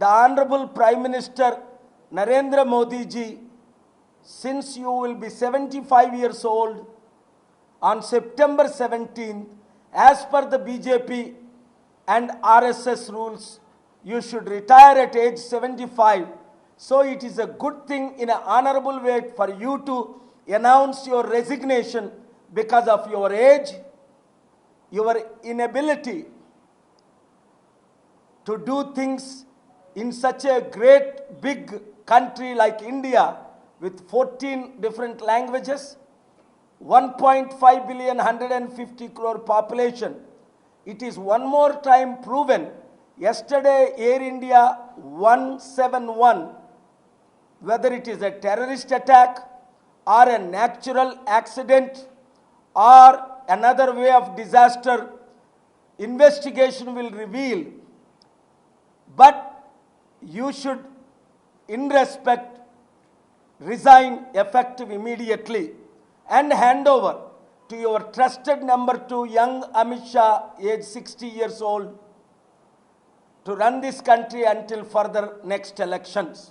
the Honorable Prime Minister Narendra Modi ji, since you will be 75 years old on September 17th, as per the BJP and RSS rules, you should retire at age 75. So it is a good thing in an honorable way for you to announce your resignation because of your age, your inability to do things in such a great big country like India with 14 different languages, 1.5 billion, 150 crore population. It is one more time proven. Yesterday, Air India 171, whether it is a terrorist attack or a natural accident or another way of disaster, investigation will reveal. But you should, in respect, resign effective immediately and hand over to your trusted number 2, young Amit Shah, age 60 years old, to run this country until further next elections.